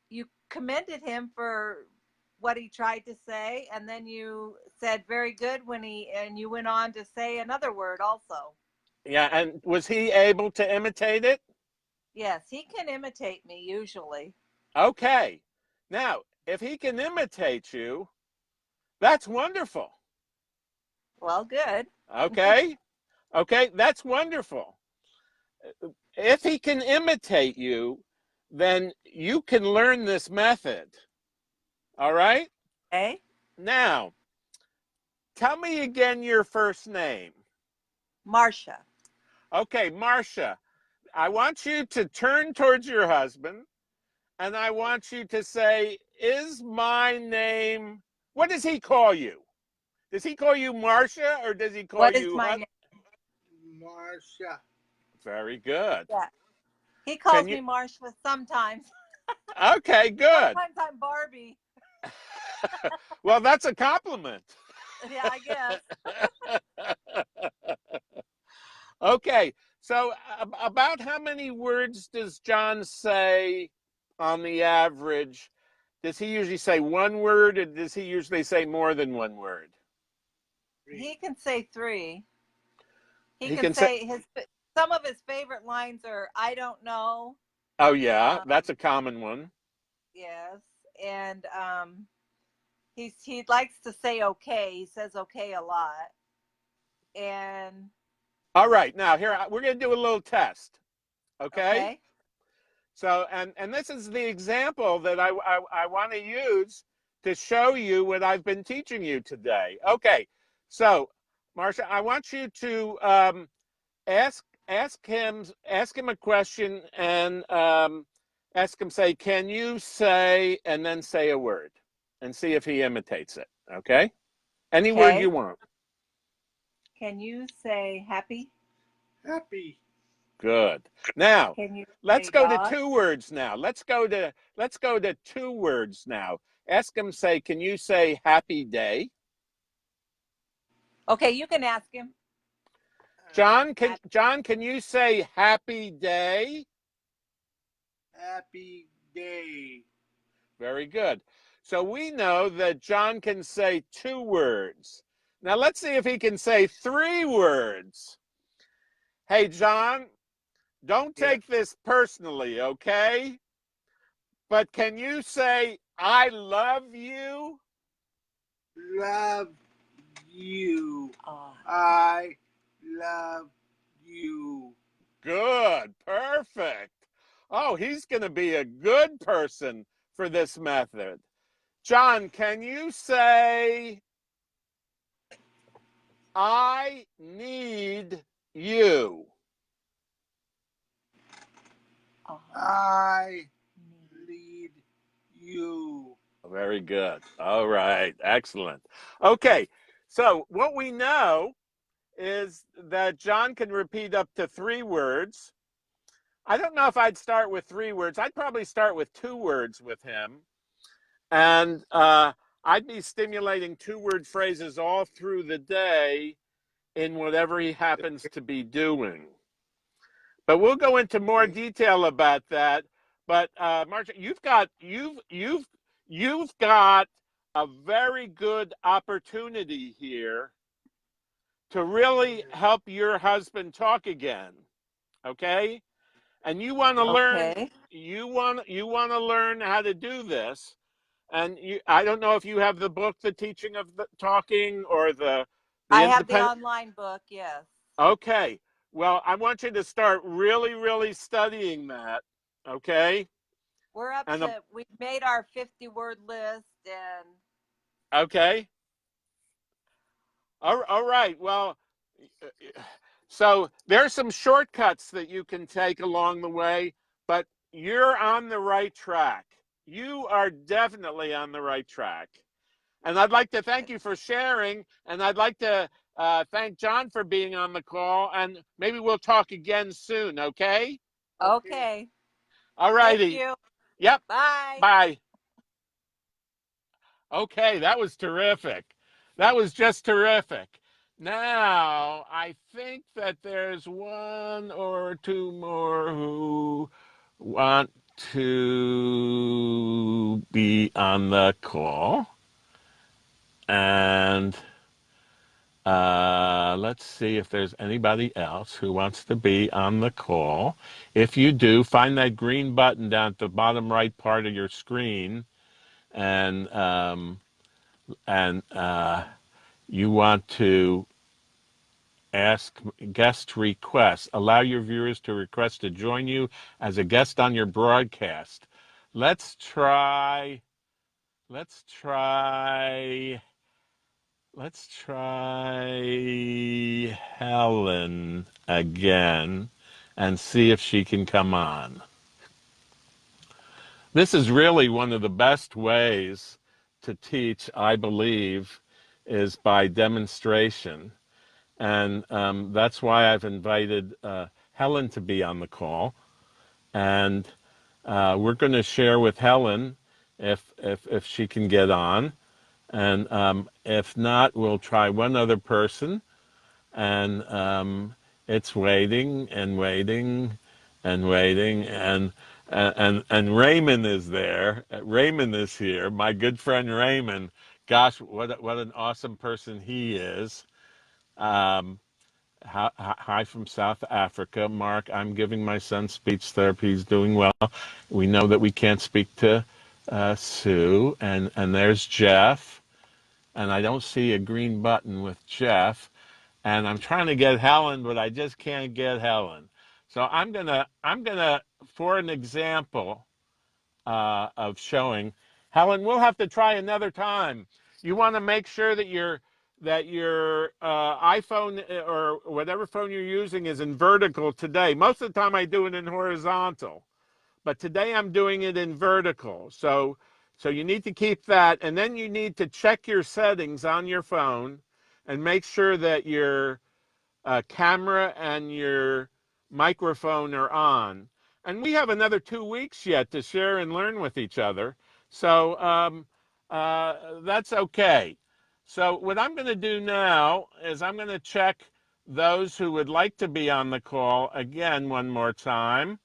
you commended him for what he tried to say, and then you said very good and you went on to say another word also. Yeah, and was he able to imitate it? Yes, he can imitate me usually. Okay. Now, if he can imitate you, that's wonderful. Well, good. Okay? Okay, that's wonderful. If he can imitate you, then you can learn this method. All right? Okay. Now, tell me again your first name. Marcia. Okay, Marcia, I want you to turn towards your husband and I want you to say, is my name, what does he call you? Does he call you Marcia or does he call What is you my name? Marcia. Very good. Yeah. He Can calls you, me Marcia sometimes. okay, good. Sometimes I'm Barbie. Well, that's a compliment. Yeah, I guess. Okay, so about how many words does John say on the average? Does he usually say one word or does he usually say more than one word? He can say 3. He He can can say, say some of his favorite lines are "I don't know." oh yeah, Um, that's a common one. yes, and he likes to say "okay." He says "okay" a lot, and All right, now here we're going to do a little test. Okay, okay, so and this is the example that I want to use to show you what I've been teaching you today. Okay, so Marcia, I want you to ask him a question and ask him, say, can you say, and then say a word and see if he imitates it. Okay, any word you okay. want. Can you say "happy"? Happy. Good. Now Can you let's say go to "God"? 2 words now. Let's go to 2 words now. Ask him, say, can you say happy day? Okay, you can ask him. John, can you say happy day? Happy day. Very good. So we know that John can say 2 words. Now let's see if he can say 3 words. Hey, John, don't Yeah. take this personally, okay? But can you say, I love you? Love you. Uh, I love you. Good. Perfect. Oh, he's going to be a good person for this method. John, can you say, I need you? I lead you. Very good. All right. Excellent. Okay. So what we know is that John can repeat up to 3 words. I don't know if I'd start with 3 words. I'd probably start with 2 words with him. And I'd be stimulating 2-word phrases all through the day in whatever he happens to be doing. But we'll go into more detail about that. But Marcia, you've got a very good opportunity here to really help your husband talk again. Okay? And you want to learn okay. you want to learn how to do this. And I don't know if you have the book, The Teaching of the Talking, or the I have the Independent. online book. Yes. Okay. Well, I want you to start really, really studying that. Okay. We're up And to, we've made our 50-word list, and okay. All right. Well, so there's some shortcuts that you can take along the way, but you're on the right track. You are definitely on the right track. And I'd like to thank you for sharing, and I'd like to thank John for being on the call, and maybe we'll talk again soon, okay? okay. All Thank righty. you. Yep. Bye. Bye. Okay, that was terrific. That was just terrific. Now, I think that there's 1 or 2 more who want to be on the call. And let's see if there's anybody else who wants to be on the call. If you do, find that green button down at the bottom right part of your screen and you want to ask guest requests. Allow your viewers to request to join you as a guest on your broadcast. Let's try Helen again and see if she can come on. This is really one of the best ways to teach, I believe, is by demonstration. And that's why I've invited Helen to be on the call. And we're going to share with Helen if she can get on. And if not, we'll try one other person. And it's waiting and waiting and waiting. And Raymond is there. Raymond is here. My good friend Raymond. Gosh, what an awesome person he is. Hi from South Africa. Mark, I'm giving my son speech therapy. He's doing well. We know that we can't speak to Sue. And there's Jeff. And I don't see a green button with Jeff. And I'm trying to get Helen, but I just can't get Helen. So I'm gonna, for an example of showing, Helen, we'll have to try another time. You want to make sure that your iPhone or whatever phone you're using is in vertical today. Most of the time I do it in horizontal, but today I'm doing it in vertical. So you need to keep that, and then you need to check your settings on your phone and make sure that your camera and your microphone are on. And we have another 2 weeks yet to share and learn with each other. So that's okay. So what I'm going to do now is I'm going to check those who would like to be on the call again one more time.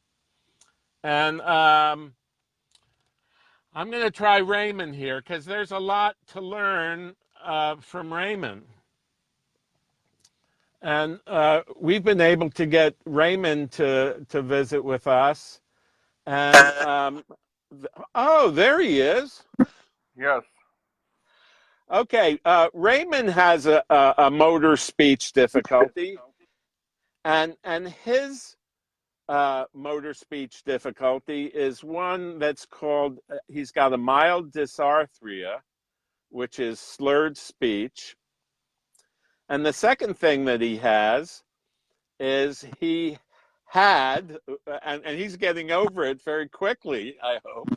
And I'm going to try Raymond here because there's a lot to learn from Raymond. And we've been able to get Raymond to visit with us. And oh, there he is. Yes. Okay, Raymond has a motor speech difficulty, and his motor speech difficulty is one that's called, he's got a mild dysarthria, which is slurred speech. And the second thing that he has is he had, and he's getting over it very quickly, I hope.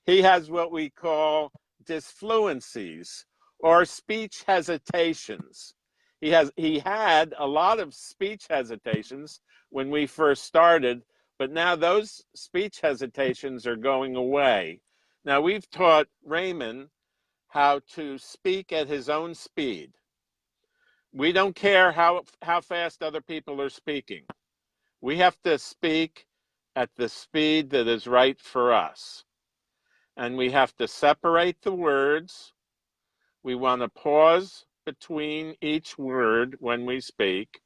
He has what we call disfluencies or speech hesitations. He had a lot of speech hesitations when we first started, but now those speech hesitations are going away. Now we've taught Raymond how to speak at his own speed. We don't care how fast other people are speaking. We have to speak at the speed that is right for us. And we have to separate the words. We want to pause between each word when we speak.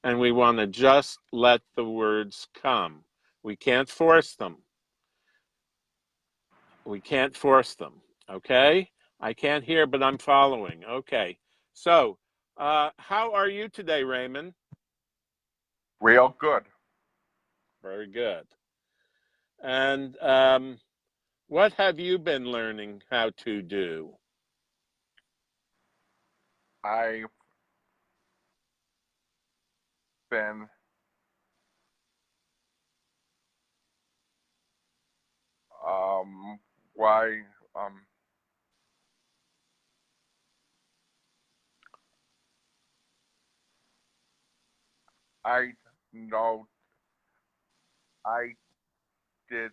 And we want to just let the words come. We can't force them. We can't force them. Okay? I can't hear, but I'm following. Okay. So, how are you today, Raymond? Real good. Very good. And what have you been learning how to do? I've been why I know I did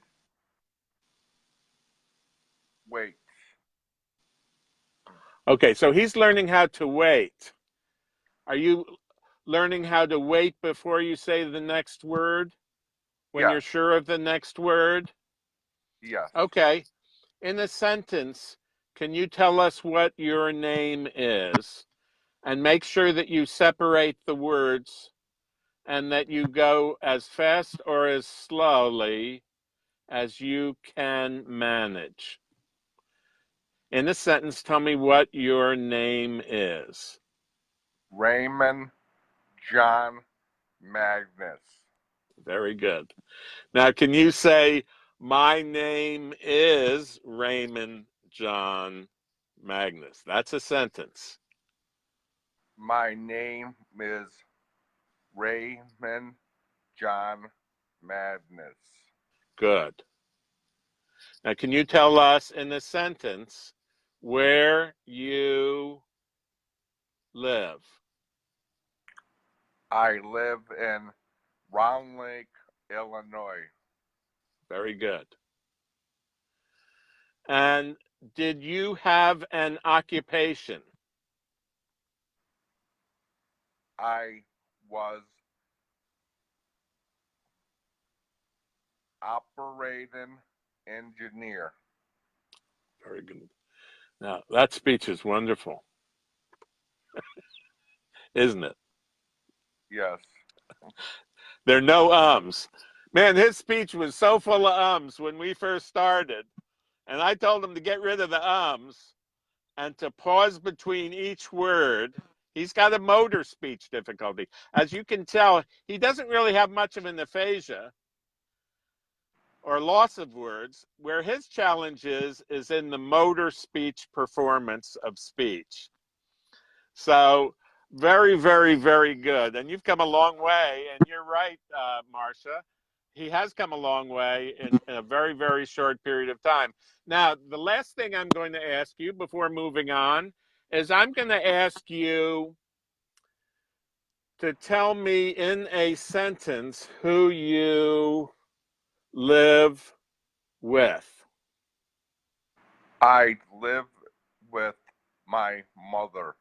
wait. Okay, so he's learning how to wait. Are you learning how to wait before you say the next word? When you're Yes. sure of the next word? Yes. Okay. In a sentence, can you tell us what your name is? And make sure that you separate the words and that you go as fast or as slowly as you can manage. in a sentence, tell me what your name is. Raymond John Magnus. Very good. Now, can you say, my name is Raymond John Magnus? That's a sentence. My name is Raymond John Magnus. Good. Now, can you tell us in a sentence where you live? I live in Round Lake, Illinois. Very good. And did you have an occupation? I was operating engineer. Very good. Now, that speech is wonderful, isn't it? Yes. There are no ums. Man, his speech was so full of ums when we first started. And I told him to get rid of the ums and to pause between each word. He's got a motor speech difficulty. As you can tell, he doesn't really have much of an aphasia or loss of words. Where his challenge is in the motor speech performance of speech. So very, very, very good. And you've come a long way. And you're right, Marcia. He has come a long way in a very, very short period of time. Now, the last thing I'm going to ask you before moving on is I'm going to ask you to tell me in a sentence who you live with. I live with my mother.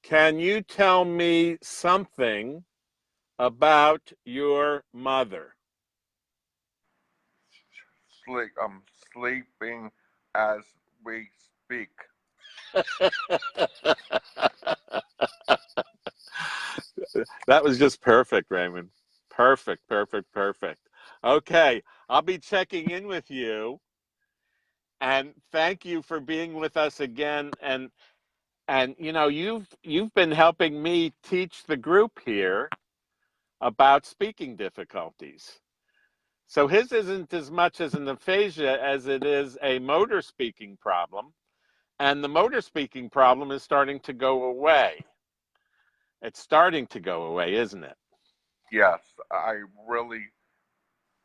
Can you tell me something about your mother? I'm sleeping as we speak. That was just perfect, Raymond. Perfect, perfect, perfect. Okay, I'll be checking in with you. And thank you for being with us again. And you know, you've been helping me teach the group here about speaking difficulties. So his isn't as much as an aphasia as it is a motor speaking problem. And the motor speaking problem is starting to go away. It's starting to go away, isn't it? Yes, I really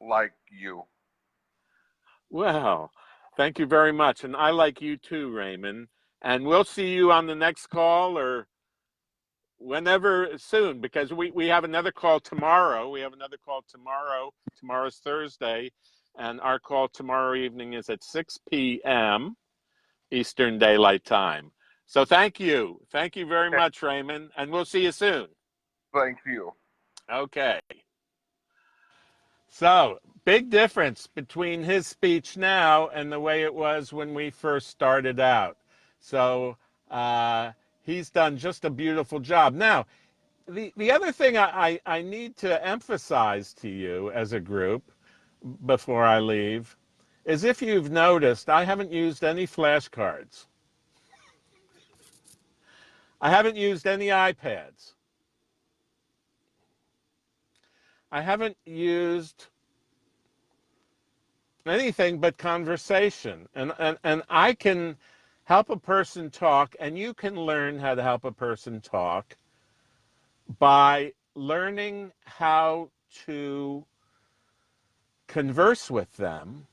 like you. Well, thank you very much. And I like you too, Raymond. And we'll see you on the next call or whenever soon, because we have another call tomorrow. We have another call tomorrow. Tomorrow's Thursday. And our call tomorrow evening is at 6 p.m. Eastern Daylight Time. So thank you. Thank you very much, Raymond. And we'll see you soon. Thank you. Okay. So, big difference between his speech now and the way it was when we first started out. So, he's done just a beautiful job. Now, the other thing I need to emphasize to you as a group before I leave is if you've noticed, I haven't used any flashcards. I haven't used any iPads. I haven't used anything but conversation. And I can help a person talk, and you can learn how to help a person talk by learning how to converse with them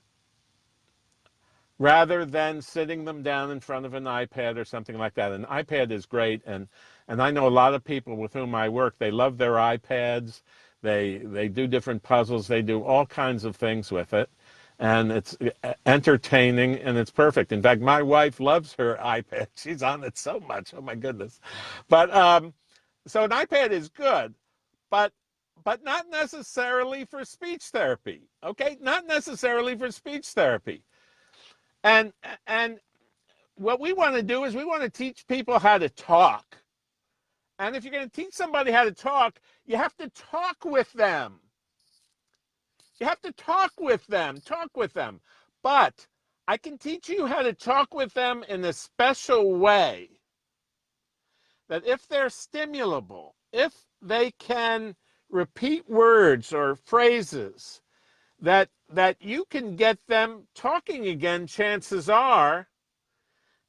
rather than sitting them down in front of an iPad or something like that. An iPad is great, and I know a lot of people with whom I work, they love their iPads. They do different puzzles. They do all kinds of things with it. And it's entertaining, and it's perfect. In fact, my wife loves her iPad. She's on it so much. Oh, my goodness. But so an iPad is good, but not necessarily for speech therapy, okay? Not necessarily for speech therapy. And what we want to do is we want to teach people how to talk. And if you're going to teach somebody how to talk, you have to talk with them. You have to talk with them. But I can teach you how to talk with them in a special way that if they're stimulable, if they can repeat words or phrases, that you can get them talking again, chances are,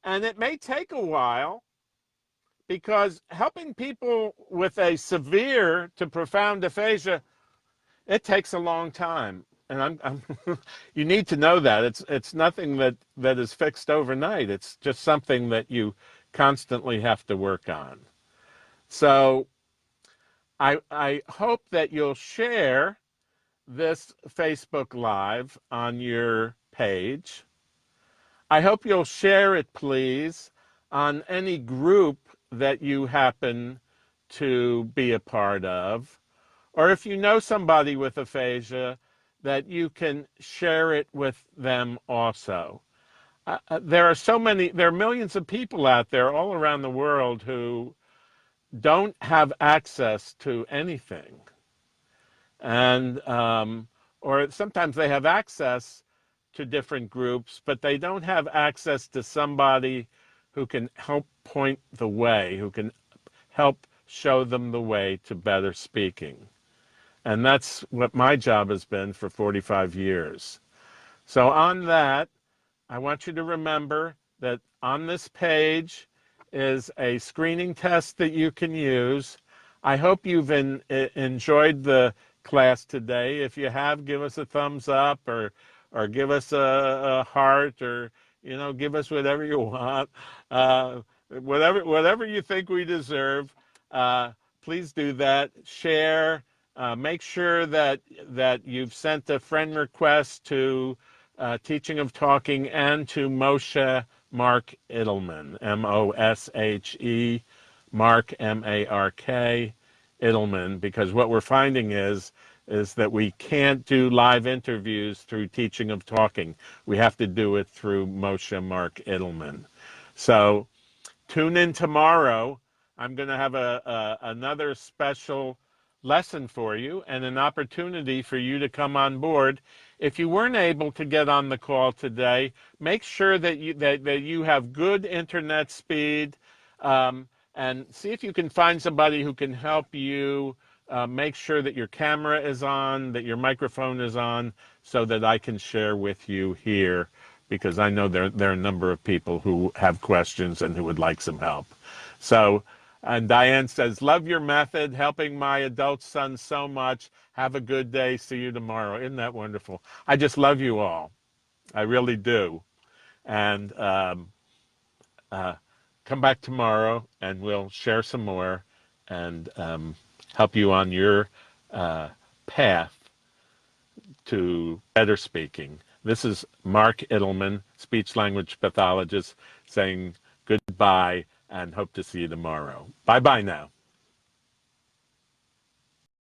and it may take a while, because helping people with a severe to profound aphasia, it takes a long time. And I'm you need to know that it's nothing that is fixed overnight. It's just something that you constantly have to work on. So I hope that you'll share this Facebook Live on your page. I hope you'll share it, please, on any group that you happen to be a part of. Or if you know somebody with aphasia, that you can share it with them also. There are millions of people out there all around the world who don't have access to anything. And, or sometimes they have access to different groups, but they don't have access to somebody who can help point the way, who can help show them the way to better speaking. And that's what my job has been for 45 years. So on that, I want you to remember that on this page is a screening test that you can use. I hope you've enjoyed the class today. If you have, give us a thumbs up or give us a heart, or give us whatever you want, whatever you think we deserve. Please do that. Share. Make sure that you've sent a friend request to Teaching of Talking and to Moshe Mark Edelman, Moshe Mark Mark Edelman, because what we're finding is that we can't do live interviews through Teaching of Talking. We have to do it through Moshe Mark Edelman. So tune in tomorrow. I'm going to have another special lesson for you and an opportunity for you to come on board. If you weren't able to get on the call today, make sure that you have good internet speed, and see if you can find somebody who can help you make sure that your camera is on, that your microphone is on, so that I can share with you here, because I know there are a number of people who have questions and who would like some help. So, and Diane says, love your method, helping my adult son so much. Have a good day. See you tomorrow. Isn't that wonderful? I just love you all. I really do. And come back tomorrow and we'll share some more and help you on your path to better speaking. This is Mark Edelman, speech language pathologist, saying goodbye and hope to see you tomorrow. Bye-bye now.